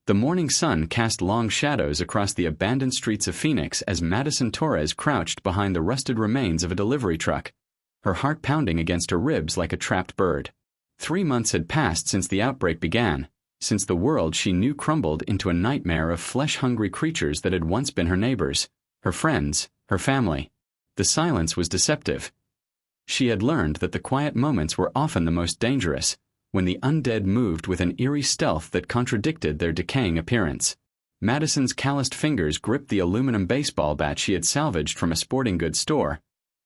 The morning sun cast long shadows across the abandoned streets of Phoenix as Madison Torres crouched behind the rusted remains of a delivery truck, her heart pounding against her ribs like a trapped bird. 3 months had passed since the outbreak began, since the world she knew crumbled into a nightmare of flesh-hungry creatures that had once been her neighbors, her friends, her family. The silence was deceptive. She had learned that the quiet moments were often the most dangerous, when the undead moved with an eerie stealth that contradicted their decaying appearance. Madison's calloused fingers gripped the aluminum baseball bat she had salvaged from a sporting goods store,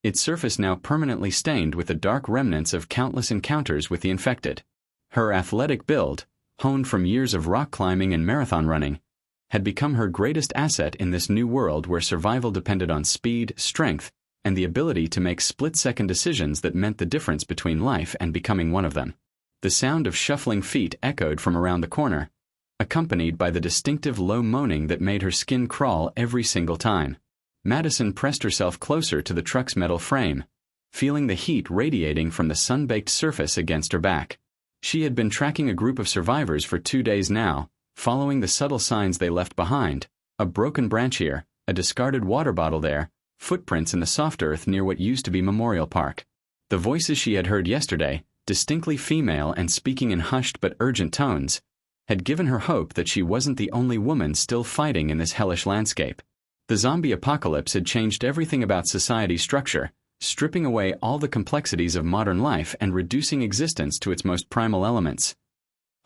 its surface now permanently stained with the dark remnants of countless encounters with the infected. Her athletic build, honed from years of rock climbing and marathon running, had become her greatest asset in this new world where survival depended on speed, strength, and the ability to make split-second decisions that meant the difference between life and becoming one of them. The sound of shuffling feet echoed from around the corner, accompanied by the distinctive low moaning that made her skin crawl every single time. Madison pressed herself closer to the truck's metal frame, feeling the heat radiating from the sun-baked surface against her back. She had been tracking a group of survivors for 2 days now, following the subtle signs they left behind: a broken branch here, a discarded water bottle there, footprints in the soft earth near what used to be Memorial Park. The voices she had heard yesterday, distinctly female and speaking in hushed but urgent tones, had given her hope that she wasn't the only woman still fighting in this hellish landscape. The zombie apocalypse had changed everything about society's structure, stripping away all the complexities of modern life and reducing existence to its most primal elements.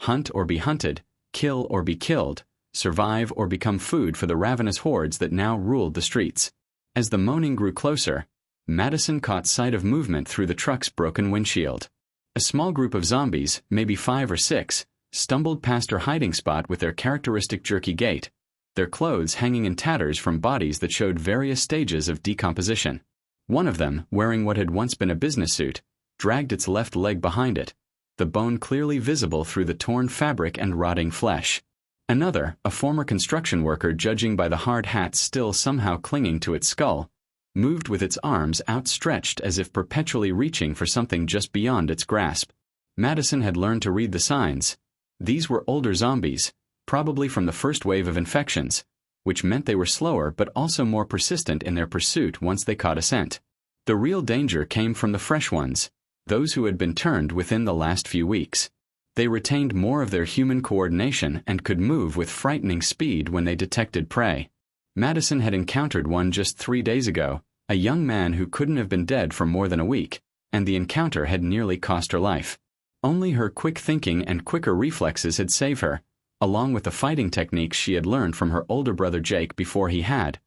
Hunt or be hunted, kill or be killed, survive or become food for the ravenous hordes that now ruled the streets. As the moaning grew closer, Madison caught sight of movement through the truck's broken windshield. A small group of zombies, maybe 5 or 6, stumbled past her hiding spot with their characteristic jerky gait, their clothes hanging in tatters from bodies that showed various stages of decomposition. One of them, wearing what had once been a business suit, dragged its left leg behind it, the bone clearly visible through the torn fabric and rotting flesh. Another, a former construction worker judging by the hard hat still somehow clinging to its skull, moved with its arms outstretched as if perpetually reaching for something just beyond its grasp. Madison had learned to read the signs. These were older zombies, probably from the first wave of infections, which meant they were slower but also more persistent in their pursuit once they caught a scent. The real danger came from the fresh ones, those who had been turned within the last few weeks. They retained more of their human coordination and could move with frightening speed when they detected prey. Madison had encountered one just 3 days ago, a young man who couldn't have been dead for more than a week, and the encounter had nearly cost her life. Only her quick thinking and quicker reflexes had saved her, along with the fighting techniques she had learned from her older brother Jake before he had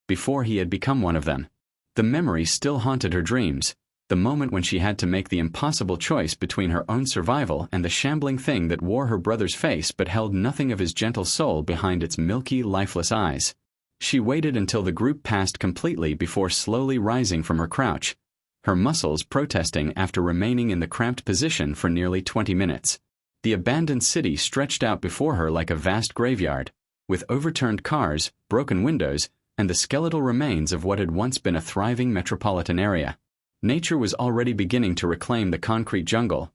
become one of them. The memory still haunted her dreams, the moment when she had to make the impossible choice between her own survival and the shambling thing that wore her brother's face but held nothing of his gentle soul behind its milky, lifeless eyes. She waited until the group passed completely before slowly rising from her crouch, her muscles protesting after remaining in the cramped position for nearly 20 minutes. The abandoned city stretched out before her like a vast graveyard, with overturned cars, broken windows, and the skeletal remains of what had once been a thriving metropolitan area. Nature was already beginning to reclaim the concrete jungle.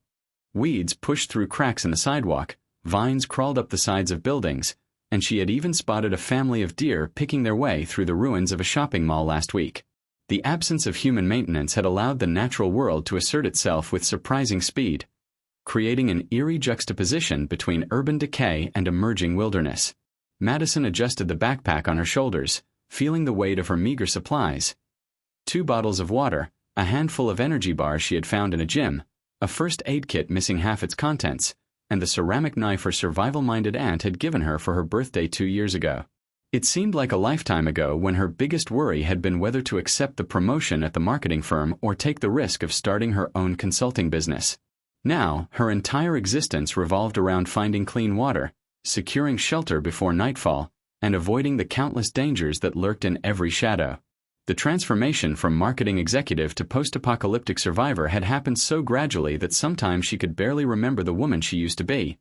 Weeds pushed through cracks in the sidewalk, vines crawled up the sides of buildings, and she had even spotted a family of deer picking their way through the ruins of a shopping mall last week. The absence of human maintenance had allowed the natural world to assert itself with surprising speed, creating an eerie juxtaposition between urban decay and emerging wilderness. Madison adjusted the backpack on her shoulders, feeling the weight of her meager supplies. 2 bottles of water, a handful of energy bars she had found in a gym, a first aid kit missing half its contents, and the ceramic knife her survival-minded aunt had given her for her birthday 2 years ago. It seemed like a lifetime ago when her biggest worry had been whether to accept the promotion at the marketing firm or take the risk of starting her own consulting business. Now, her entire existence revolved around finding clean water, securing shelter before nightfall, and avoiding the countless dangers that lurked in every shadow. The transformation from marketing executive to post-apocalyptic survivor had happened so gradually that sometimes she could barely remember the woman she used to be,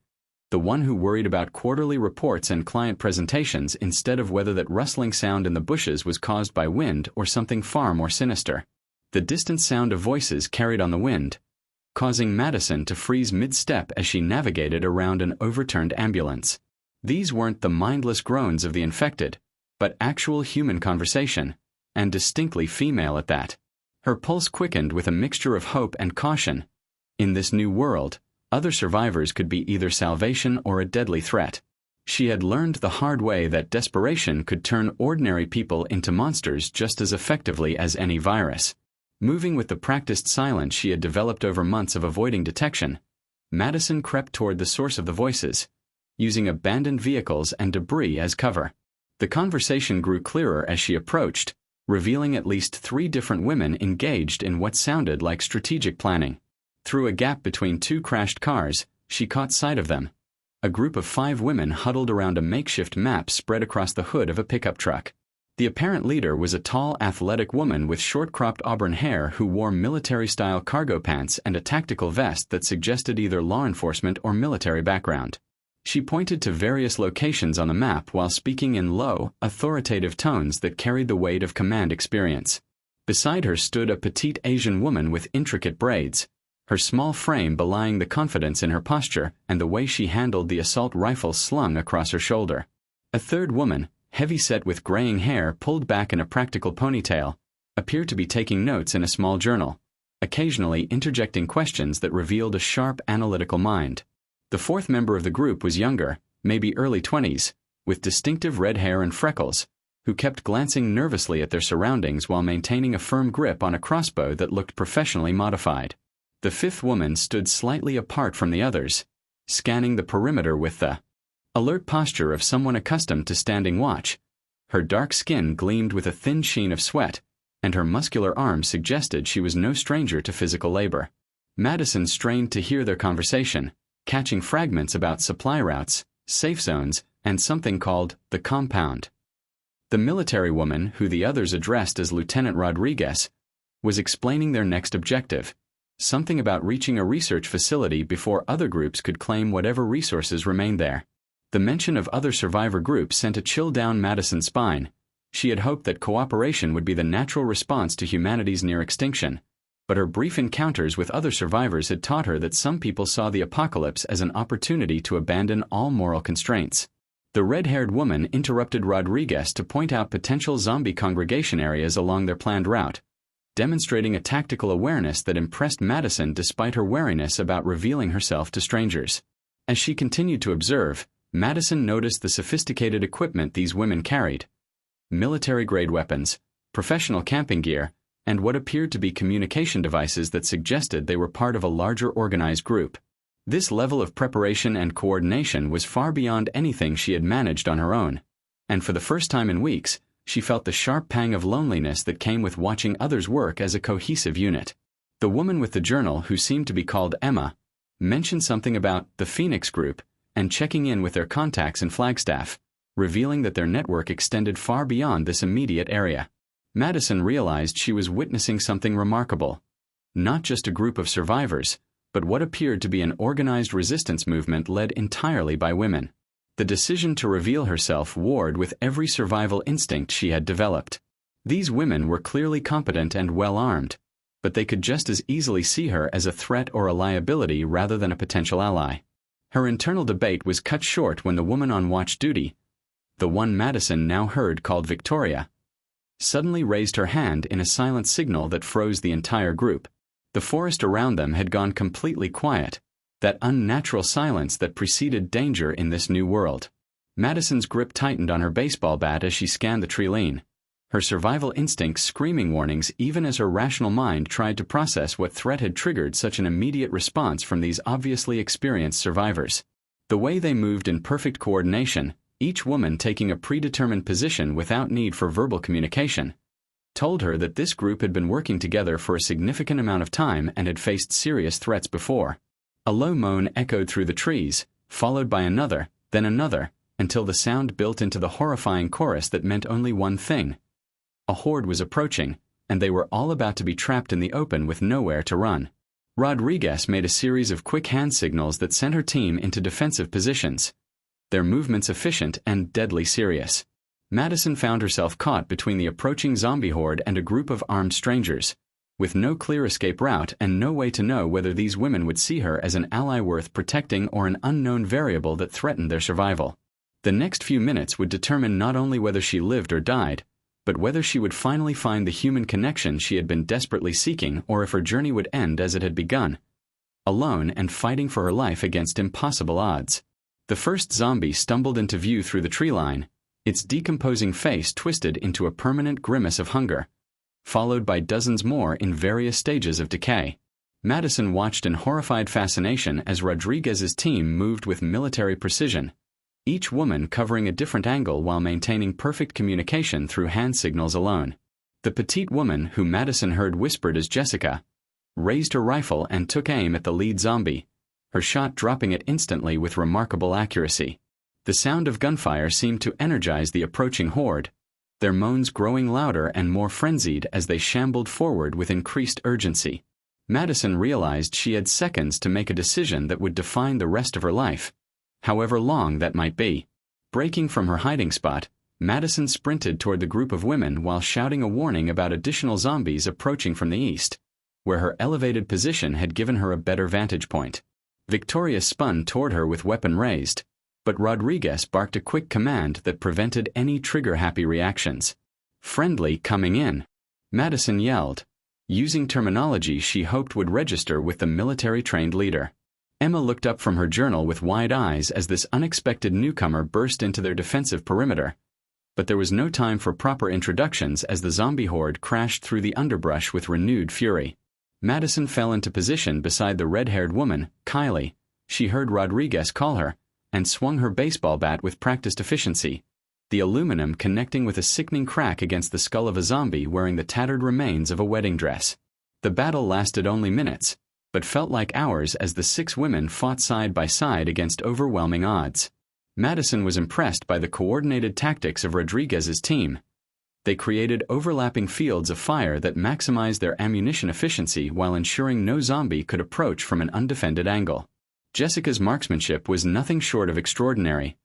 the one who worried about quarterly reports and client presentations instead of whether that rustling sound in the bushes was caused by wind or something far more sinister. The distant sound of voices carried on the wind, causing Madison to freeze mid-step as she navigated around an overturned ambulance. These weren't the mindless groans of the infected, but actual human conversation, and distinctly female at that. Her pulse quickened with a mixture of hope and caution. In this new world, other survivors could be either salvation or a deadly threat. She had learned the hard way that desperation could turn ordinary people into monsters just as effectively as any virus. Moving with the practiced silence she had developed over months of avoiding detection, Madison crept toward the source of the voices, using abandoned vehicles and debris as cover. The conversation grew clearer as she approached, revealing at least 3 different women engaged in what sounded like strategic planning. Through a gap between 2 crashed cars, she caught sight of them. A group of 5 women huddled around a makeshift map spread across the hood of a pickup truck. The apparent leader was a tall, athletic woman with short-cropped auburn hair who wore military-style cargo pants and a tactical vest that suggested either law enforcement or military background. She pointed to various locations on the map while speaking in low, authoritative tones that carried the weight of command experience. Beside her stood a petite Asian woman with intricate braids, her small frame belying the confidence in her posture and the way she handled the assault rifle slung across her shoulder. A third woman, heavy-set with graying hair pulled back in a practical ponytail, appeared to be taking notes in a small journal, occasionally interjecting questions that revealed a sharp analytical mind. The fourth member of the group was younger, maybe early 20s, with distinctive red hair and freckles, who kept glancing nervously at their surroundings while maintaining a firm grip on a crossbow that looked professionally modified. The fifth woman stood slightly apart from the others, scanning the perimeter with the alert posture of someone accustomed to standing watch. Her dark skin gleamed with a thin sheen of sweat, and her muscular arms suggested she was no stranger to physical labor. Madison strained to hear their conversation, catching fragments about supply routes, safe zones, and something called the compound. The military woman, who the others addressed as Lieutenant Rodriguez, was explaining their next objective, something about reaching a research facility before other groups could claim whatever resources remained there. The mention of other survivor groups sent a chill down Madison's spine. She had hoped that cooperation would be the natural response to humanity's near extinction, but her brief encounters with other survivors had taught her that some people saw the apocalypse as an opportunity to abandon all moral constraints. The red-haired woman interrupted Rodriguez to point out potential zombie congregation areas along their planned route, demonstrating a tactical awareness that impressed Madison despite her wariness about revealing herself to strangers. As she continued to observe, Madison noticed the sophisticated equipment these women carried: military-grade weapons, professional camping gear, and what appeared to be communication devices that suggested they were part of a larger organized group. This level of preparation and coordination was far beyond anything she had managed on her own, and for the first time in weeks, she felt the sharp pang of loneliness that came with watching others work as a cohesive unit. The woman with the journal, who seemed to be called Emma, mentioned something about the Phoenix Group and checking in with their contacts in Flagstaff, revealing that their network extended far beyond this immediate area. Madison realized she was witnessing something remarkable. Not just a group of survivors, but what appeared to be an organized resistance movement led entirely by women. The decision to reveal herself warred with every survival instinct she had developed. These women were clearly competent and well-armed, but they could just as easily see her as a threat or a liability rather than a potential ally. Her internal debate was cut short when the woman on watch duty, the one Madison now heard called Victoria, suddenly raised her hand in a silent signal that froze the entire group. The forest around them had gone completely quiet, that unnatural silence that preceded danger in this new world. Madison's grip tightened on her baseball bat as she scanned the treeline, her survival instincts screaming warnings even as her rational mind tried to process what threat had triggered such an immediate response from these obviously experienced survivors. The way they moved in perfect coordination, each woman taking a predetermined position without need for verbal communication, told her that this group had been working together for a significant amount of time and had faced serious threats before. A low moan echoed through the trees, followed by another, then another, until the sound built into the horrifying chorus that meant only one thing. A horde was approaching, and they were all about to be trapped in the open with nowhere to run. Rodriguez made a series of quick hand signals that sent her team into defensive positions, their movements efficient and deadly serious. Madison found herself caught between the approaching zombie horde and a group of armed strangers, with no clear escape route and no way to know whether these women would see her as an ally worth protecting or an unknown variable that threatened their survival. The next few minutes would determine not only whether she lived or died, but whether she would finally find the human connection she had been desperately seeking, or if her journey would end as it had begun, alone and fighting for her life against impossible odds. The first zombie stumbled into view through the tree line, its decomposing face twisted into a permanent grimace of hunger, followed by dozens more in various stages of decay. Madison watched in horrified fascination as Rodriguez's team moved with military precision, each woman covering a different angle while maintaining perfect communication through hand signals alone. The petite woman, who Madison heard whispered as Jessica, raised her rifle and took aim at the lead zombie, her shot dropping it instantly with remarkable accuracy. The sound of gunfire seemed to energize the approaching horde, their moans growing louder and more frenzied as they shambled forward with increased urgency. Madison realized she had seconds to make a decision that would define the rest of her life, however long that might be. Breaking from her hiding spot, Madison sprinted toward the group of women while shouting a warning about additional zombies approaching from the east, where her elevated position had given her a better vantage point. Victoria spun toward her with weapon raised, but Rodriguez barked a quick command that prevented any trigger-happy reactions. "Friendly coming in," Madison yelled, using terminology she hoped would register with the military-trained leader. Emma looked up from her journal with wide eyes as this unexpected newcomer burst into their defensive perimeter, but there was no time for proper introductions as the zombie horde crashed through the underbrush with renewed fury. Madison fell into position beside the red-haired woman, Kylie. She heard Rodriguez call her, and swung her baseball bat with practiced efficiency, the aluminum connecting with a sickening crack against the skull of a zombie wearing the tattered remains of a wedding dress. The battle lasted only minutes, but felt like hours as the 6 women fought side by side against overwhelming odds. Madison was impressed by the coordinated tactics of Rodriguez's team. They created overlapping fields of fire that maximized their ammunition efficiency while ensuring no zombie could approach from an undefended angle. Jessica's marksmanship was nothing short of extraordinary,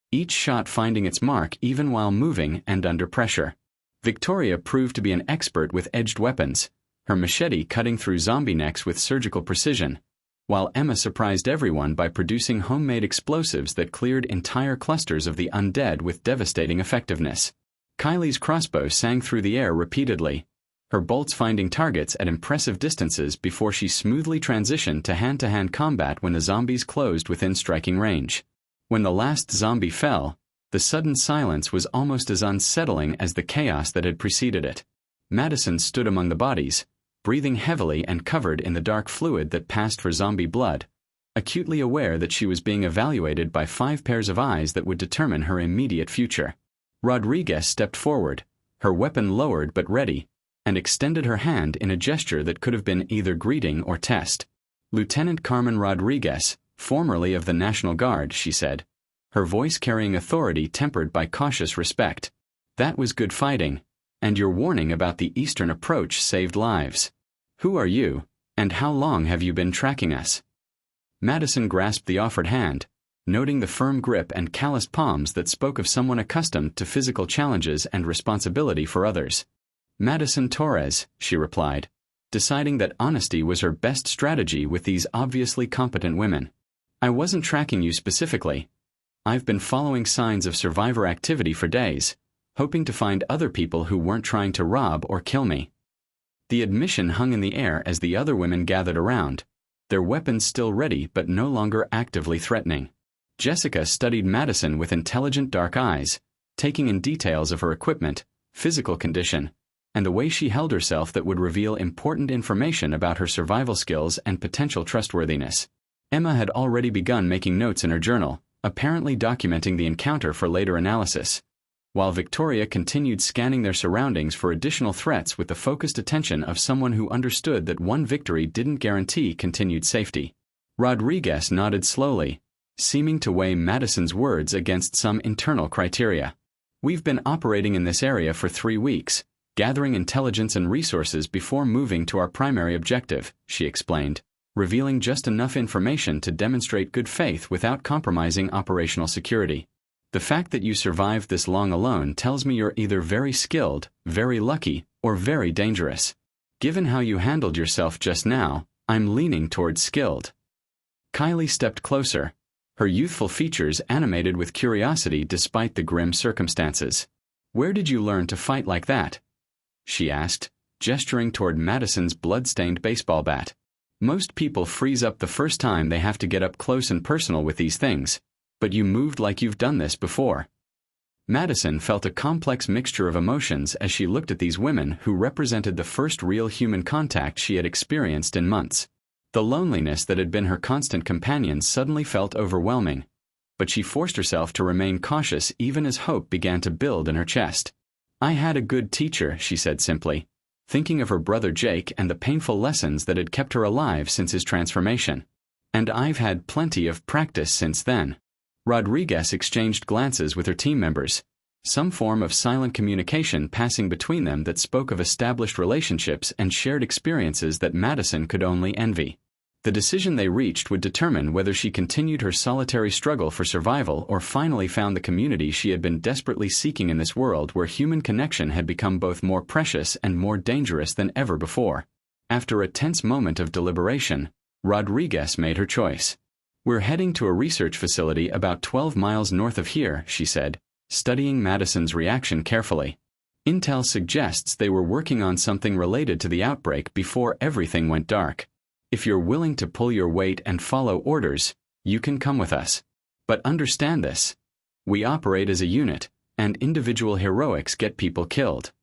each shot finding its mark even while moving and under pressure. Victoria proved to be an expert with edged weapons, her machete cutting through zombie necks with surgical precision, while Emma surprised everyone by producing homemade explosives that cleared entire clusters of the undead with devastating effectiveness. Kylie's crossbow sang through the air repeatedly, her bolts finding targets at impressive distances before she smoothly transitioned to hand-to-hand combat when the zombies closed within striking range. When the last zombie fell, the sudden silence was almost as unsettling as the chaos that had preceded it. Madison stood among the bodies, breathing heavily and covered in the dark fluid that passed for zombie blood, acutely aware that she was being evaluated by 5 pairs of eyes that would determine her immediate future. Rodriguez stepped forward, her weapon lowered but ready, and extended her hand in a gesture that could have been either greeting or test. "Lieutenant Carmen Rodriguez, formerly of the National Guard," she said, her voice carrying authority tempered by cautious respect. "That was good fighting, and your warning about the eastern approach saved lives. Who are you, and how long have you been tracking us?" Madison grasped the offered hand, noting the firm grip and calloused palms that spoke of someone accustomed to physical challenges and responsibility for others. "Madison Torres," she replied, deciding that honesty was her best strategy with these obviously competent women. "I wasn't tracking you specifically. I've been following signs of survivor activity for days, hoping to find other people who weren't trying to rob or kill me." The admission hung in the air as the other women gathered around, their weapons still ready but no longer actively threatening. Jessica studied Madison with intelligent dark eyes, taking in details of her equipment, physical condition, and the way she held herself that would reveal important information about her survival skills and potential trustworthiness. Emma had already begun making notes in her journal, apparently documenting the encounter for later analysis, while Victoria continued scanning their surroundings for additional threats with the focused attention of someone who understood that one victory didn't guarantee continued safety. Rodriguez nodded slowly, seeming to weigh Madison's words against some internal criteria. "We've been operating in this area for 3 weeks, gathering intelligence and resources before moving to our primary objective," she explained, revealing just enough information to demonstrate good faith without compromising operational security. "The fact that you survived this long alone tells me you're either very skilled, very lucky, or very dangerous. Given how you handled yourself just now, I'm leaning towards skilled." Kylie stepped closer, her youthful features animated with curiosity despite the grim circumstances. "Where did you learn to fight like that?" she asked, gesturing toward Madison's blood-stained baseball bat. "Most people freeze up the first time they have to get up close and personal with these things, but you moved like you've done this before." Madison felt a complex mixture of emotions as she looked at these women who represented the first real human contact she had experienced in months. The loneliness that had been her constant companion suddenly felt overwhelming, but she forced herself to remain cautious even as hope began to build in her chest. "I had a good teacher," she said simply, thinking of her brother Jake and the painful lessons that had kept her alive since his transformation. "And I've had plenty of practice since then." Rodriguez exchanged glances with her team members, some form of silent communication passing between them that spoke of established relationships and shared experiences that Madison could only envy. The decision they reached would determine whether she continued her solitary struggle for survival or finally found the community she had been desperately seeking in this world where human connection had become both more precious and more dangerous than ever before. After a tense moment of deliberation, Rodriguez made her choice. "We're heading to a research facility about 12 miles north of here," she said, studying Madison's reaction carefully. "Intel suggests they were working on something related to the outbreak before everything went dark. If you're willing to pull your weight and follow orders, you can come with us. But understand this. We operate as a unit, and individual heroics get people killed."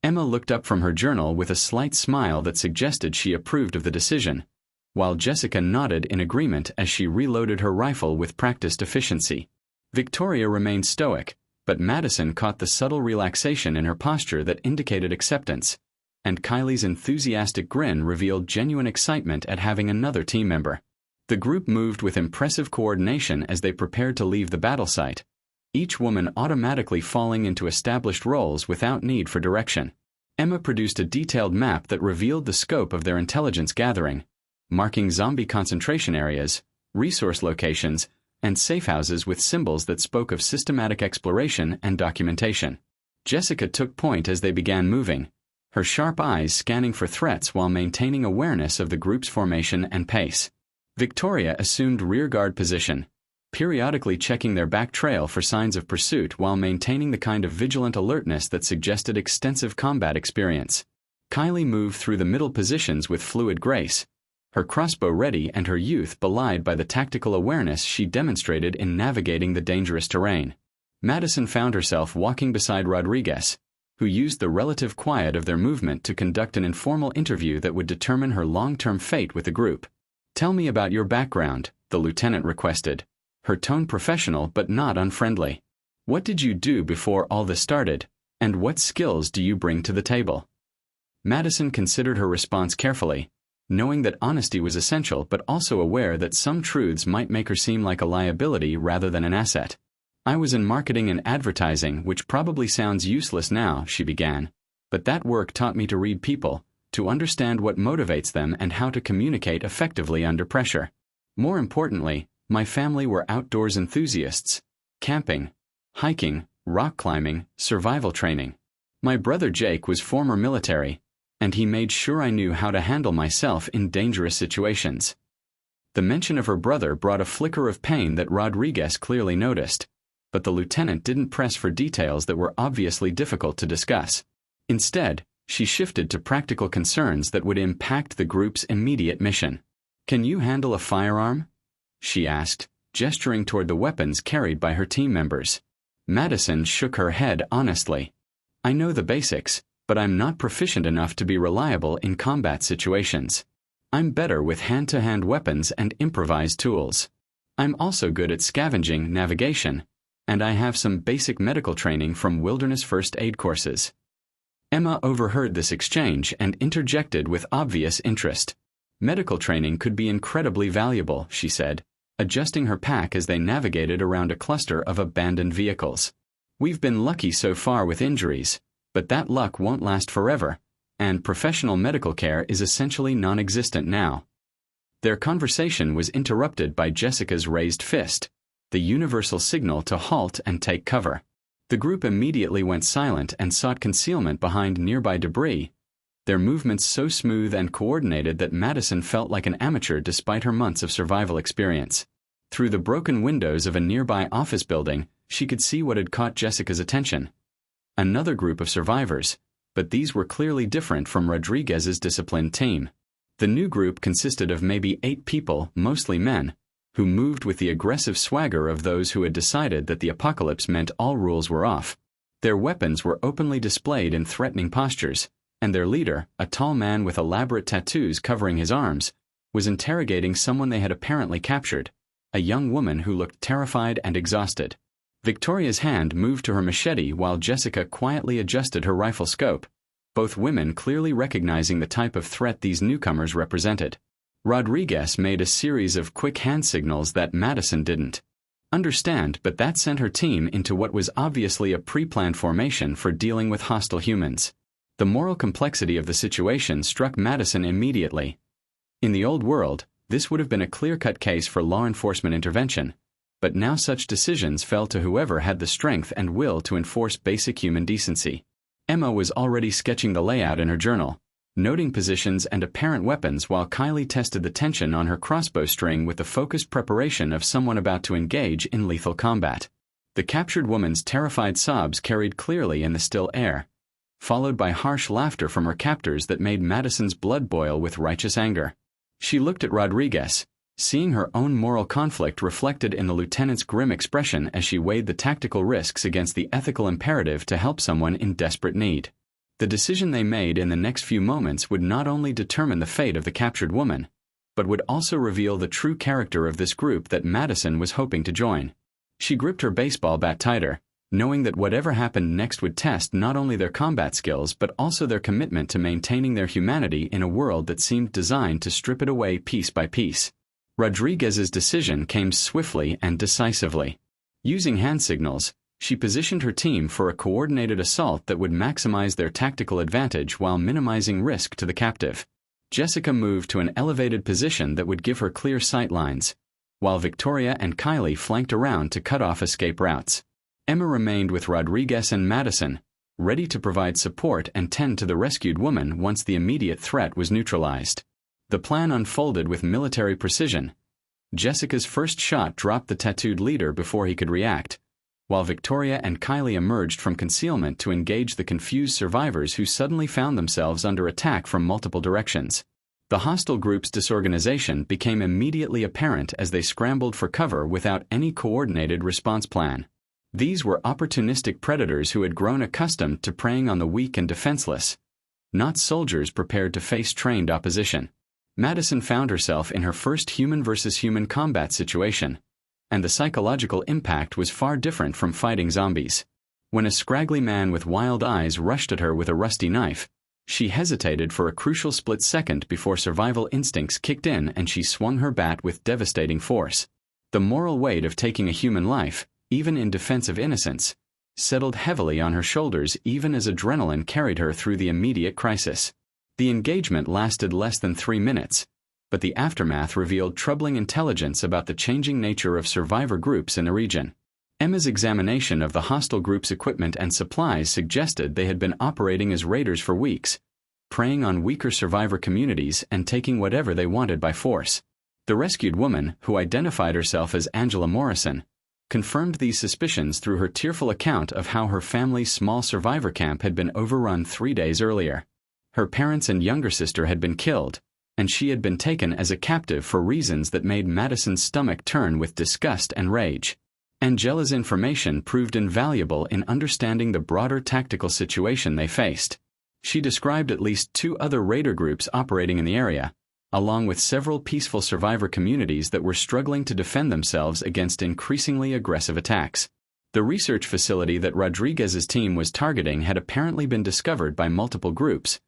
Emma looked up from her journal with a slight smile that suggested she approved of the decision, while Jessica nodded in agreement as she reloaded her rifle with practiced efficiency. Victoria remained stoic, but Madison caught the subtle relaxation in her posture that indicated acceptance, and Kylie's enthusiastic grin revealed genuine excitement at having another team member. The group moved with impressive coordination as they prepared to leave the battle site, each woman automatically falling into established roles without need for direction. Emma produced a detailed map that revealed the scope of their intelligence gathering, marking zombie concentration areas, resource locations, and safe houses with symbols that spoke of systematic exploration and documentation. Jessica took point as they began moving, her sharp eyes scanning for threats while maintaining awareness of the group's formation and pace. Victoria assumed rearguard position, periodically checking their back trail for signs of pursuit while maintaining the kind of vigilant alertness that suggested extensive combat experience. Kylie moved through the middle positions with fluid grace, her crossbow ready and her youth belied by the tactical awareness she demonstrated in navigating the dangerous terrain. Madison found herself walking beside Rodriguez, who used the relative quiet of their movement to conduct an informal interview that would determine her long-term fate with the group. "Tell me about your background," the lieutenant requested, her tone professional but not unfriendly. "What did you do before all this started, and what skills do you bring to the table?" Madison considered her response carefully, knowing that honesty was essential but also aware that some truths might make her seem like a liability rather than an asset. "I was in marketing and advertising, which probably sounds useless now," she began, "but that work taught me to read people, to understand what motivates them and how to communicate effectively under pressure. More importantly, my family were outdoors enthusiasts, camping, hiking, rock climbing, survival training. My brother Jake was former military, and he made sure I knew how to handle myself in dangerous situations." The mention of her brother brought a flicker of pain that Rodriguez clearly noticed, but the lieutenant didn't press for details that were obviously difficult to discuss. Instead, she shifted to practical concerns that would impact the group's immediate mission. "Can you handle a firearm?" she asked, gesturing toward the weapons carried by her team members. Madison shook her head honestly. "I know the basics, but I'm not proficient enough to be reliable in combat situations. I'm better with hand-to-hand weapons and improvised tools. I'm also good at scavenging navigation, and I have some basic medical training from wilderness first aid courses." Emma overheard this exchange and interjected with obvious interest. "Medical training could be incredibly valuable," she said, adjusting her pack as they navigated around a cluster of abandoned vehicles. "We've been lucky so far with injuries, but that luck won't last forever, and professional medical care is essentially non-existent now." Their conversation was interrupted by Jessica's raised fist, the universal signal to halt and take cover. The group immediately went silent and sought concealment behind nearby debris, their movements so smooth and coordinated that Madison felt like an amateur despite her months of survival experience. Through the broken windows of a nearby office building, she could see what had caught Jessica's attention. Another group of survivors, but these were clearly different from Rodriguez's disciplined team. The new group consisted of maybe 8 people, mostly men, who moved with the aggressive swagger of those who had decided that the apocalypse meant all rules were off. Their weapons were openly displayed in threatening postures, and their leader, a tall man with elaborate tattoos covering his arms, was interrogating someone they had apparently captured, a young woman who looked terrified and exhausted. Victoria's hand moved to her machete while Jessica quietly adjusted her rifle scope, both women clearly recognizing the type of threat these newcomers represented. Rodriguez made a series of quick hand signals that Madison didn't understand, but that sent her team into what was obviously a pre-planned formation for dealing with hostile humans. The moral complexity of the situation struck Madison immediately. In the old world, this would have been a clear-cut case for law enforcement intervention, but now such decisions fell to whoever had the strength and will to enforce basic human decency. Emma was already sketching the layout in her journal, noting positions and apparent weapons while Kylie tested the tension on her crossbow string with the focused preparation of someone about to engage in lethal combat. The captured woman's terrified sobs carried clearly in the still air, followed by harsh laughter from her captors that made Madison's blood boil with righteous anger. She looked at Rodriguez, seeing her own moral conflict reflected in the lieutenant's grim expression as she weighed the tactical risks against the ethical imperative to help someone in desperate need. The decision they made in the next few moments would not only determine the fate of the captured woman, but would also reveal the true character of this group that Madison was hoping to join. She gripped her baseball bat tighter, knowing that whatever happened next would test not only their combat skills but also their commitment to maintaining their humanity in a world that seemed designed to strip it away piece by piece. Rodriguez's decision came swiftly and decisively. Using hand signals, she positioned her team for a coordinated assault that would maximize their tactical advantage while minimizing risk to the captive. Jessica moved to an elevated position that would give her clear sight lines, while Victoria and Kylie flanked around to cut off escape routes. Emma remained with Rodriguez and Madison, ready to provide support and tend to the rescued woman once the immediate threat was neutralized. The plan unfolded with military precision. Jessica's first shot dropped the tattooed leader before he could react, while Victoria and Kylie emerged from concealment to engage the confused survivors who suddenly found themselves under attack from multiple directions. The hostile group's disorganization became immediately apparent as they scrambled for cover without any coordinated response plan. These were opportunistic predators who had grown accustomed to preying on the weak and defenseless, not soldiers prepared to face trained opposition. Madison found herself in her first human versus human combat situation, and the psychological impact was far different from fighting zombies. When a scraggly man with wild eyes rushed at her with a rusty knife, she hesitated for a crucial split second before survival instincts kicked in and she swung her bat with devastating force. The moral weight of taking a human life, even in defense of innocence, settled heavily on her shoulders even as adrenaline carried her through the immediate crisis. The engagement lasted less than 3 minutes, but the aftermath revealed troubling intelligence about the changing nature of survivor groups in the region. Emma's examination of the hostile group's equipment and supplies suggested they had been operating as raiders for weeks, preying on weaker survivor communities and taking whatever they wanted by force. The rescued woman, who identified herself as Angela Morrison, confirmed these suspicions through her tearful account of how her family's small survivor camp had been overrun 3 days earlier. Her parents and younger sister had been killed, and she had been taken as a captive for reasons that made Madison's stomach turn with disgust and rage. Angela's information proved invaluable in understanding the broader tactical situation they faced. She described at least 2 other raider groups operating in the area, along with several peaceful survivor communities that were struggling to defend themselves against increasingly aggressive attacks. The research facility that Rodriguez's team was targeting had apparently been discovered by multiple groups,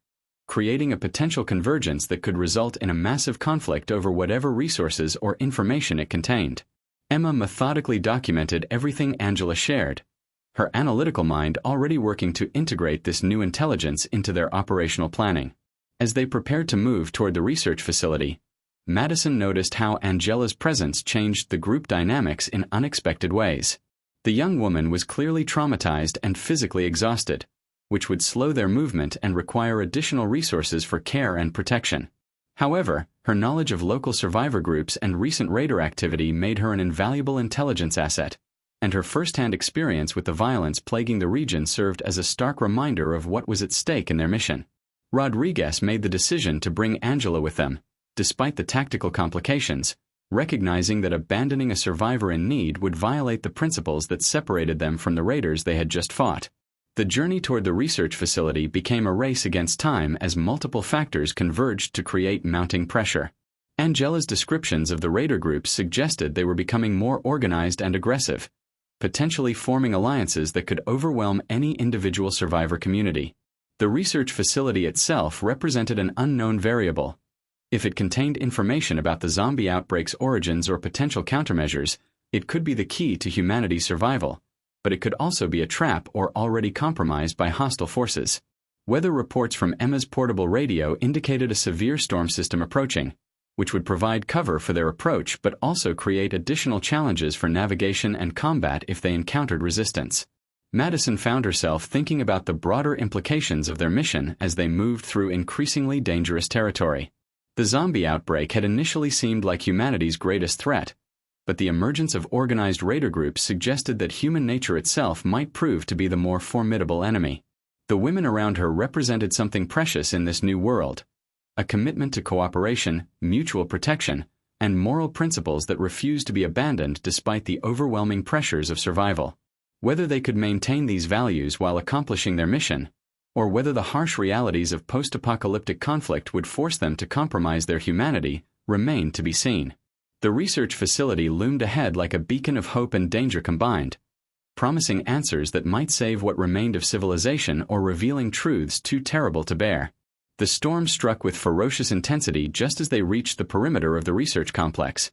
creating a potential convergence that could result in a massive conflict over whatever resources or information it contained. Emma methodically documented everything Angela shared, her analytical mind already working to integrate this new intelligence into their operational planning. As they prepared to move toward the research facility, Madison noticed how Angela's presence changed the group dynamics in unexpected ways. The young woman was clearly traumatized and physically exhausted, which would slow their movement and require additional resources for care and protection. However, Her knowledge of local survivor groups and recent raider activity made her an invaluable intelligence asset, and her first-hand experience with the violence plaguing the region served as a stark reminder of what was at stake in their mission. Rodriguez made the decision to bring Angela with them, despite the tactical complications, recognizing that abandoning a survivor in need would violate the principles that separated them from the raiders they had just fought. The journey toward the research facility became a race against time as multiple factors converged to create mounting pressure. Angela's descriptions of the raider groups suggested they were becoming more organized and aggressive, potentially forming alliances that could overwhelm any individual survivor community. The research facility itself represented an unknown variable. If it contained information about the zombie outbreak's origins or potential countermeasures, it could be the key to humanity's survival, but it could also be a trap or already compromised by hostile forces. Weather reports from Emma's portable radio indicated a severe storm system approaching, which would provide cover for their approach but also create additional challenges for navigation and combat if they encountered resistance. Madison found herself thinking about the broader implications of their mission as they moved through increasingly dangerous territory. The zombie outbreak had initially seemed like humanity's greatest threat, but the emergence of organized raider groups suggested that human nature itself might prove to be the more formidable enemy. The women around her represented something precious in this new world, a commitment to cooperation, mutual protection, and moral principles that refused to be abandoned despite the overwhelming pressures of survival. Whether they could maintain these values while accomplishing their mission, or whether the harsh realities of post-apocalyptic conflict would force them to compromise their humanity, remained to be seen. The research facility loomed ahead like a beacon of hope and danger combined, promising answers that might save what remained of civilization or revealing truths too terrible to bear. The storm struck with ferocious intensity just as they reached the perimeter of the research complex,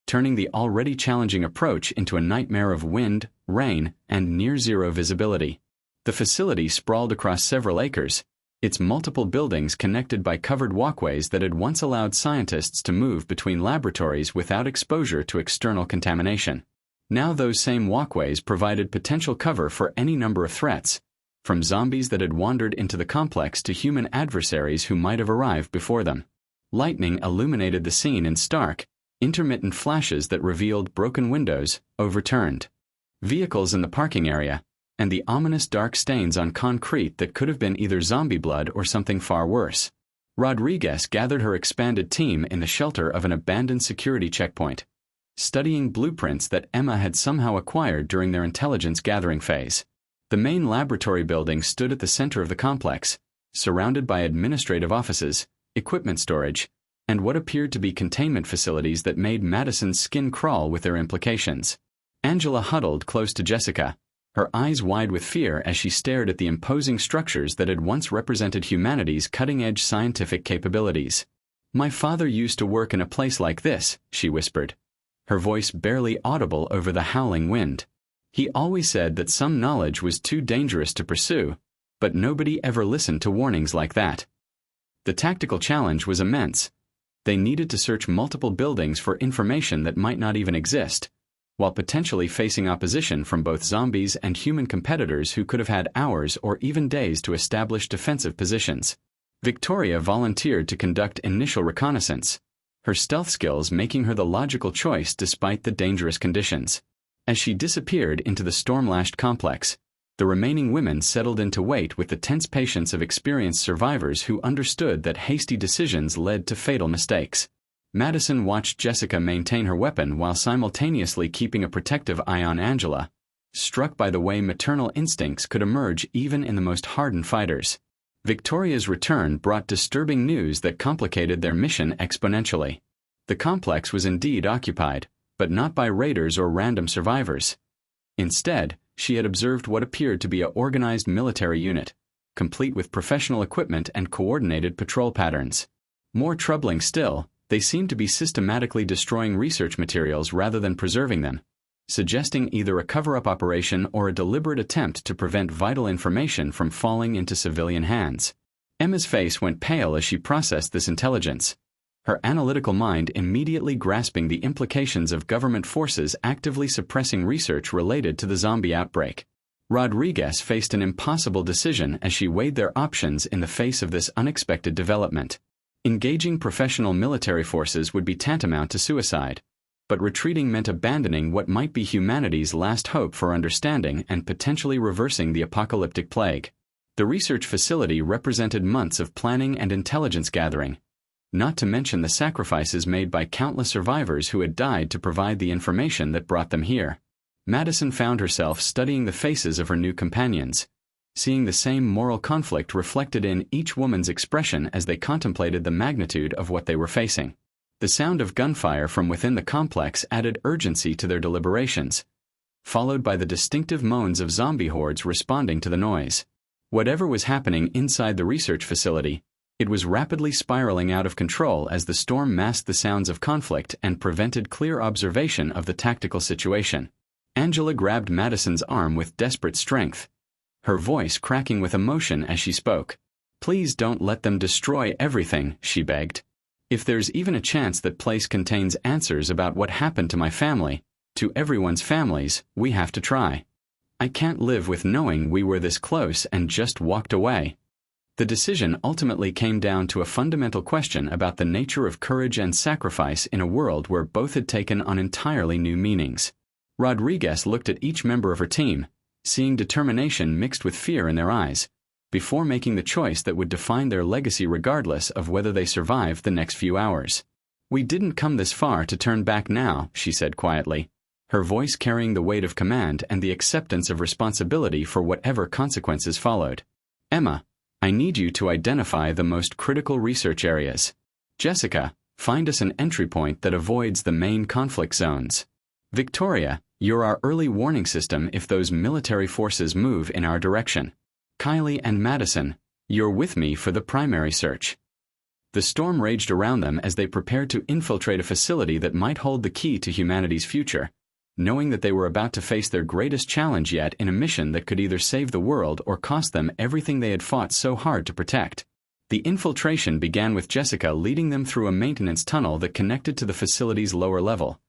turning the already challenging approach into a nightmare of wind, rain, and near-zero visibility. The facility sprawled across several acres, its multiple buildings connected by covered walkways that had once allowed scientists to move between laboratories without exposure to external contamination. Now those same walkways provided potential cover for any number of threats, from zombies that had wandered into the complex to human adversaries who might have arrived before them. Lightning illuminated the scene in stark, intermittent flashes that revealed broken windows, overturned vehicles in the parking area, and the ominous dark stains on concrete that could have been either zombie blood or something far worse. Rodriguez gathered her expanded team in the shelter of an abandoned security checkpoint, studying blueprints that Emma had somehow acquired during their intelligence gathering phase. The main laboratory building stood at the center of the complex, surrounded by administrative offices, equipment storage, and what appeared to be containment facilities that made Madison's skin crawl with their implications. Angela huddled close to Jessica, her eyes wide with fear as she stared at the imposing structures that had once represented humanity's cutting-edge scientific capabilities. "My father used to work in a place like this," she whispered, her voice barely audible over the howling wind. "He always said that some knowledge was too dangerous to pursue, but nobody ever listened to warnings like that." The tactical challenge was immense. They needed to search multiple buildings for information that might not even exist, while potentially facing opposition from both zombies and human competitors who could have had hours or even days to establish defensive positions. Victoria volunteered to conduct initial reconnaissance, her stealth skills making her the logical choice despite the dangerous conditions. As she disappeared into the storm-lashed complex, the remaining women settled into wait with the tense patience of experienced survivors who understood that hasty decisions led to fatal mistakes. Madison watched Jessica maintain her weapon while simultaneously keeping a protective eye on Angela, struck by the way maternal instincts could emerge even in the most hardened fighters. Victoria's return brought disturbing news that complicated their mission exponentially. The complex was indeed occupied, but not by raiders or random survivors. Instead, she had observed what appeared to be an organized military unit, complete with professional equipment and coordinated patrol patterns. More troubling still, they seemed to be systematically destroying research materials rather than preserving them, suggesting either a cover-up operation or a deliberate attempt to prevent vital information from falling into civilian hands. Emma's face went pale as she processed this intelligence, her analytical mind immediately grasping the implications of government forces actively suppressing research related to the zombie outbreak. Rodriguez faced an impossible decision as she weighed their options in the face of this unexpected development. Engaging professional military forces would be tantamount to suicide, but retreating meant abandoning what might be humanity's last hope for understanding and potentially reversing the apocalyptic plague. The research facility represented months of planning and intelligence gathering, not to mention the sacrifices made by countless survivors who had died to provide the information that brought them here. Madison found herself studying the faces of her new companions, seeing the same moral conflict reflected in each woman's expression as they contemplated the magnitude of what they were facing. The sound of gunfire from within the complex added urgency to their deliberations, followed by the distinctive moans of zombie hordes responding to the noise. Whatever was happening inside the research facility, it was rapidly spiraling out of control as the storm masked the sounds of conflict and prevented clear observation of the tactical situation. Angela grabbed Madison's arm with desperate strength, her voice cracking with emotion as she spoke. "Please don't let them destroy everything," she begged. "If there's even a chance that place contains answers about what happened to my family, to everyone's families, we have to try. I can't live with knowing we were this close and just walked away." The decision ultimately came down to a fundamental question about the nature of courage and sacrifice in a world where both had taken on entirely new meanings. Rodriguez looked at each member of her team, seeing determination mixed with fear in their eyes, before making the choice that would define their legacy regardless of whether they survived the next few hours. "We didn't come this far to turn back now," she said quietly, her voice carrying the weight of command and the acceptance of responsibility for whatever consequences followed. "Emma, I need you to identify the most critical research areas. Jessica, find us an entry point that avoids the main conflict zones. Victoria, you're our early warning system if those military forces move in our direction. Kylie and Madison, you're with me for the primary search." The storm raged around them as they prepared to infiltrate a facility that might hold the key to humanity's future, knowing that they were about to face their greatest challenge yet in a mission that could either save the world or cost them everything they had fought so hard to protect. The infiltration began with Jessica leading them through a maintenance tunnel that connected to the facility's lower level,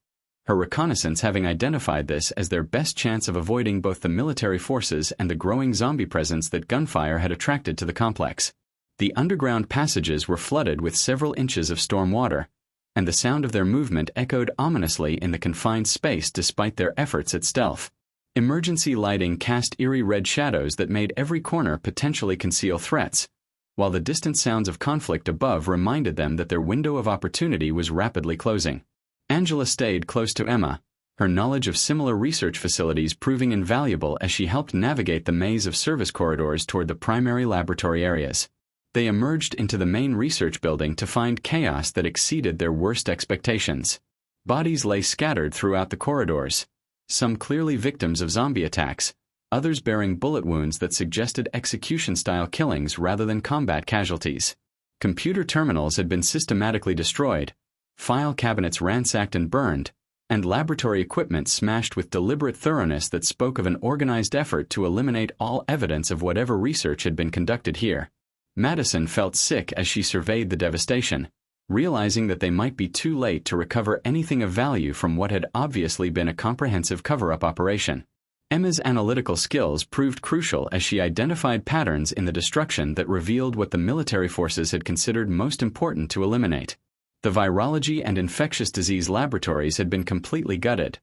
her reconnaissance having identified this as their best chance of avoiding both the military forces and the growing zombie presence that gunfire had attracted to the complex. The underground passages were flooded with several inches of storm water, and the sound of their movement echoed ominously in the confined space despite their efforts at stealth. Emergency lighting cast eerie red shadows that made every corner potentially conceal threats, while the distant sounds of conflict above reminded them that their window of opportunity was rapidly closing. Angela stayed close to Emma, her knowledge of similar research facilities proving invaluable as she helped navigate the maze of service corridors toward the primary laboratory areas. They emerged into the main research building to find chaos that exceeded their worst expectations. Bodies lay scattered throughout the corridors, some clearly victims of zombie attacks, others bearing bullet wounds that suggested execution-style killings rather than combat casualties. Computer terminals had been systematically destroyed, file cabinets ransacked and burned, and laboratory equipment smashed with deliberate thoroughness that spoke of an organized effort to eliminate all evidence of whatever research had been conducted here. Madison felt sick as she surveyed the devastation, realizing that they might be too late to recover anything of value from what had obviously been a comprehensive cover-up operation. Emma's analytical skills proved crucial as she identified patterns in the destruction that revealed what the military forces had considered most important to eliminate. The virology and infectious disease laboratories had been completely gutted,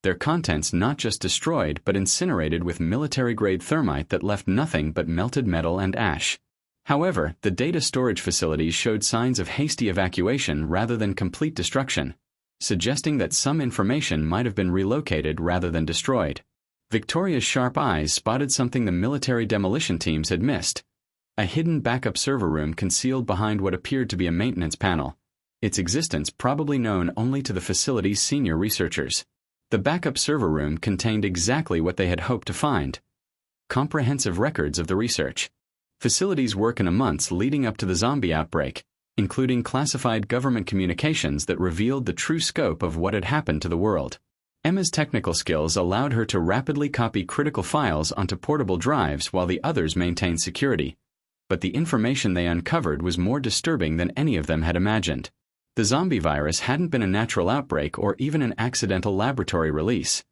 their contents not just destroyed but incinerated with military-grade thermite that left nothing but melted metal and ash. However, the data storage facilities showed signs of hasty evacuation rather than complete destruction, suggesting that some information might have been relocated rather than destroyed. Victoria's sharp eyes spotted something the military demolition teams had missed: a hidden backup server room concealed behind what appeared to be a maintenance panel, its existence probably known only to the facility's senior researchers. The backup server room contained exactly what they had hoped to find: comprehensive records of the research. Facilities' work in the months leading up to the zombie outbreak, including classified government communications that revealed the true scope of what had happened to the world. Emma's technical skills allowed her to rapidly copy critical files onto portable drives while the others maintained security, but the information they uncovered was more disturbing than any of them had imagined. The zombie virus hadn't been a natural outbreak or even an accidental laboratory release.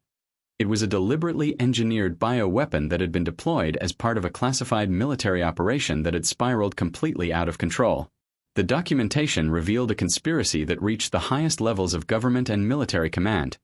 It was a deliberately engineered bioweapon that had been deployed as part of a classified military operation that had spiraled completely out of control. The documentation revealed a conspiracy that reached the highest levels of government and military command,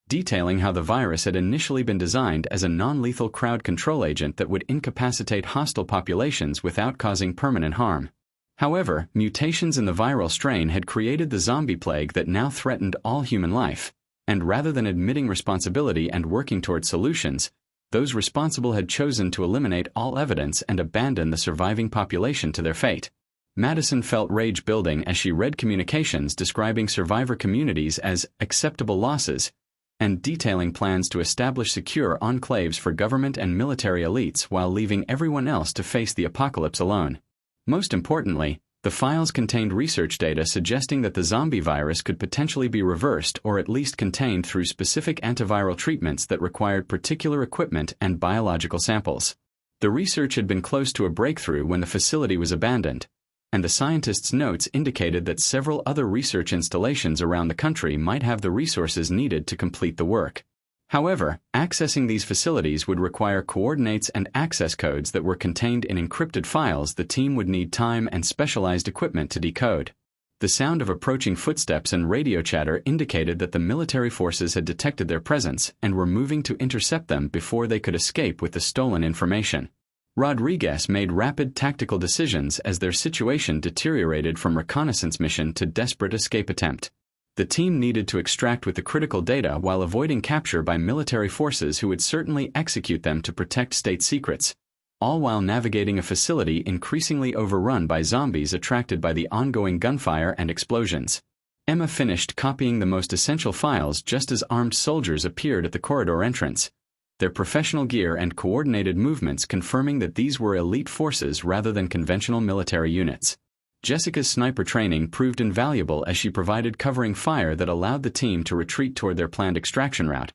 detailing how the virus had initially been designed as a non-lethal crowd control agent that would incapacitate hostile populations without causing permanent harm. However, mutations in the viral strain had created the zombie plague that now threatened all human life, and rather than admitting responsibility and working toward solutions, those responsible had chosen to eliminate all evidence and abandon the surviving population to their fate. Madison felt rage building as she read communications describing survivor communities as acceptable losses and detailing plans to establish secure enclaves for government and military elites while leaving everyone else to face the apocalypse alone. Most importantly, the files contained research data suggesting that the zombie virus could potentially be reversed or at least contained through specific antiviral treatments that required particular equipment and biological samples. The research had been close to a breakthrough when the facility was abandoned, and the scientists' notes indicated that several other research installations around the country might have the resources needed to complete the work. However, accessing these facilities would require coordinates and access codes that were contained in encrypted files the team would need time and specialized equipment to decode. The sound of approaching footsteps and radio chatter indicated that the military forces had detected their presence and were moving to intercept them before they could escape with the stolen information. Rodriguez made rapid tactical decisions as their situation deteriorated from reconnaissance mission to desperate escape attempt. The team needed to extract with the critical data while avoiding capture by military forces who would certainly execute them to protect state secrets, all while navigating a facility increasingly overrun by zombies attracted by the ongoing gunfire and explosions. Emma finished copying the most essential files just as armed soldiers appeared at the corridor entrance, their professional gear and coordinated movements confirming that these were elite forces rather than conventional military units. Jessica's sniper training proved invaluable as she provided covering fire that allowed the team to retreat toward their planned extraction route.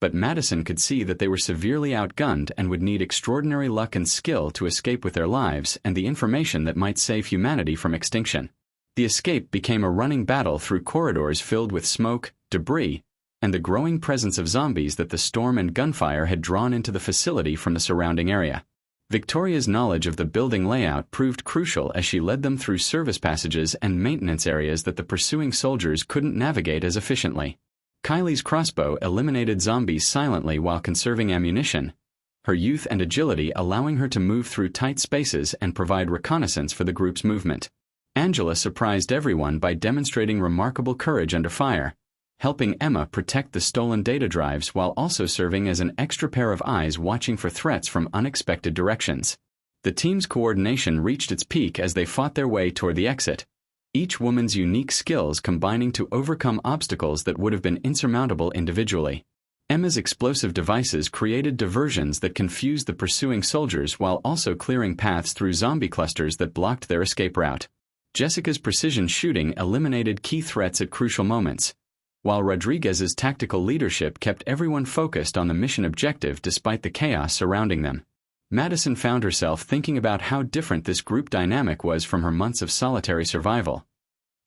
But Madison could see that they were severely outgunned and would need extraordinary luck and skill to escape with their lives and the information that might save humanity from extinction. The escape became a running battle through corridors filled with smoke, debris, and the growing presence of zombies that the storm and gunfire had drawn into the facility from the surrounding area. Victoria's knowledge of the building layout proved crucial as she led them through service passages and maintenance areas that the pursuing soldiers couldn't navigate as efficiently. Kylie's crossbow eliminated zombies silently while conserving ammunition, her youth and agility allowing her to move through tight spaces and provide reconnaissance for the group's movement. Angela surprised everyone by demonstrating remarkable courage under fire, helping Emma protect the stolen data drives while also serving as an extra pair of eyes watching for threats from unexpected directions. The team's coordination reached its peak as they fought their way toward the exit, each woman's unique skills combining to overcome obstacles that would have been insurmountable individually. Emma's explosive devices created diversions that confused the pursuing soldiers while also clearing paths through zombie clusters that blocked their escape route. Jessica's precision shooting eliminated key threats at crucial moments, while Rodriguez's tactical leadership kept everyone focused on the mission objective despite the chaos surrounding them. Madison found herself thinking about how different this group dynamic was from her months of solitary survival.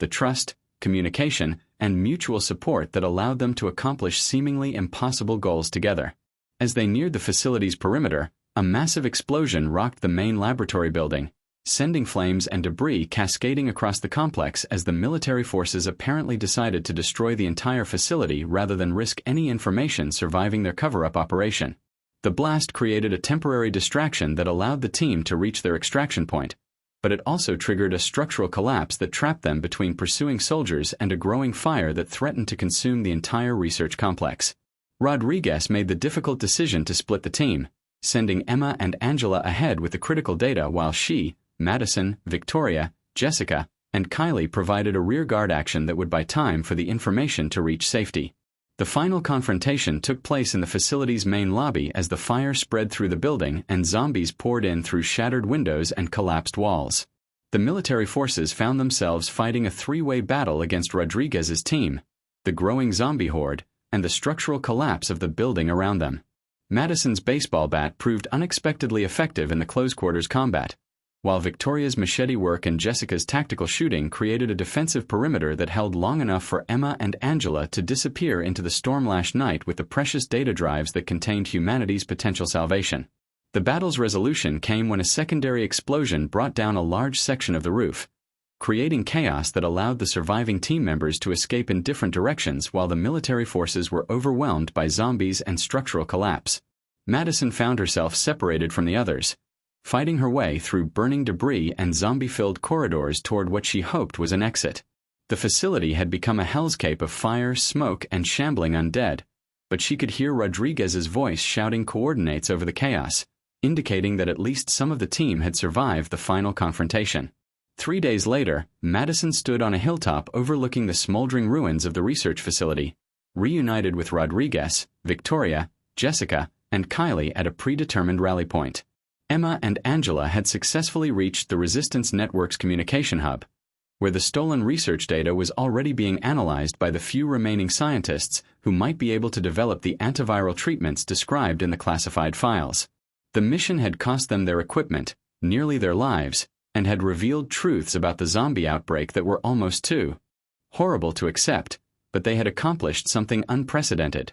The trust, communication, and mutual support that allowed them to accomplish seemingly impossible goals together. As they neared the facility's perimeter, a massive explosion rocked the main laboratory building, sending flames and debris cascading across the complex as the military forces apparently decided to destroy the entire facility rather than risk any information surviving their cover-up operation. The blast created a temporary distraction that allowed the team to reach their extraction point, but it also triggered a structural collapse that trapped them between pursuing soldiers and a growing fire that threatened to consume the entire research complex. Rodriguez made the difficult decision to split the team, sending Emma and Angela ahead with the critical data while she, Madison, Victoria, Jessica, and Kylie provided a rearguard action that would buy time for the information to reach safety. The final confrontation took place in the facility's main lobby as the fire spread through the building and zombies poured in through shattered windows and collapsed walls. The military forces found themselves fighting a three-way battle against Rodriguez's team, the growing zombie horde, and the structural collapse of the building around them. Madison's baseball bat proved unexpectedly effective in the close-quarters combat, while Victoria's machete work and Jessica's tactical shooting created a defensive perimeter that held long enough for Emma and Angela to disappear into the storm-lashed night with the precious data drives that contained humanity's potential salvation. The battle's resolution came when a secondary explosion brought down a large section of the roof, creating chaos that allowed the surviving team members to escape in different directions while the military forces were overwhelmed by zombies and structural collapse. Madison found herself separated from the others, fighting her way through burning debris and zombie-filled corridors toward what she hoped was an exit. The facility had become a hellscape of fire, smoke, and shambling undead, but she could hear Rodriguez's voice shouting coordinates over the chaos, indicating that at least some of the team had survived the final confrontation. 3 days later, Madison stood on a hilltop overlooking the smoldering ruins of the research facility, reunited with Rodriguez, Victoria, Jessica, and Kylie at a predetermined rally point. Emma and Angela had successfully reached the Resistance Network's communication hub, where the stolen research data was already being analyzed by the few remaining scientists who might be able to develop the antiviral treatments described in the classified files. The mission had cost them their equipment, nearly their lives, and had revealed truths about the zombie outbreak that were almost too horrible to accept, but they had accomplished something unprecedented.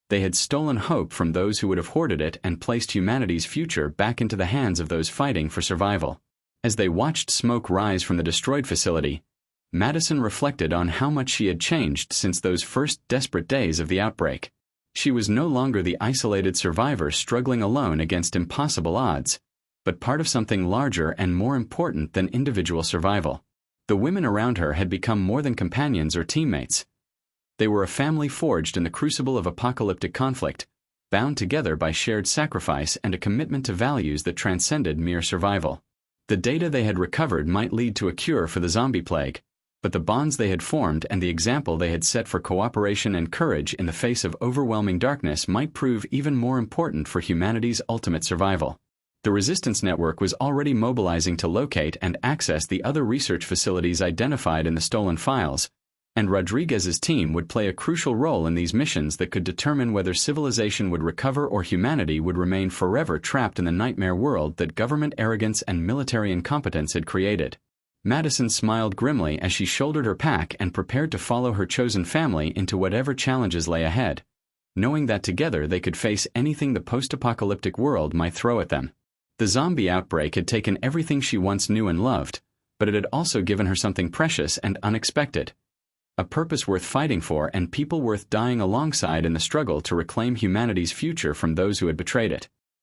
They had stolen hope from those who would have hoarded it and placed humanity's future back into the hands of those fighting for survival. As they watched smoke rise from the destroyed facility, Madison reflected on how much she had changed since those first desperate days of the outbreak. She was no longer the isolated survivor struggling alone against impossible odds, but part of something larger and more important than individual survival. The women around her had become more than companions or teammates. They were a family forged in the crucible of apocalyptic conflict, bound together by shared sacrifice and a commitment to values that transcended mere survival. The data they had recovered might lead to a cure for the zombie plague, but the bonds they had formed and the example they had set for cooperation and courage in the face of overwhelming darkness might prove even more important for humanity's ultimate survival. The Resistance Network was already mobilizing to locate and access the other research facilities identified in the stolen files, and Rodriguez's team would play a crucial role in these missions that could determine whether civilization would recover or humanity would remain forever trapped in the nightmare world that government arrogance and military incompetence had created. Madison smiled grimly as she shouldered her pack and prepared to follow her chosen family into whatever challenges lay ahead, knowing that together they could face anything the post-apocalyptic world might throw at them. The zombie outbreak had taken everything she once knew and loved, but it had also given her something precious and unexpected. A purpose worth fighting for and people worth dying alongside in the struggle to reclaim humanity's future from those who had betrayed it.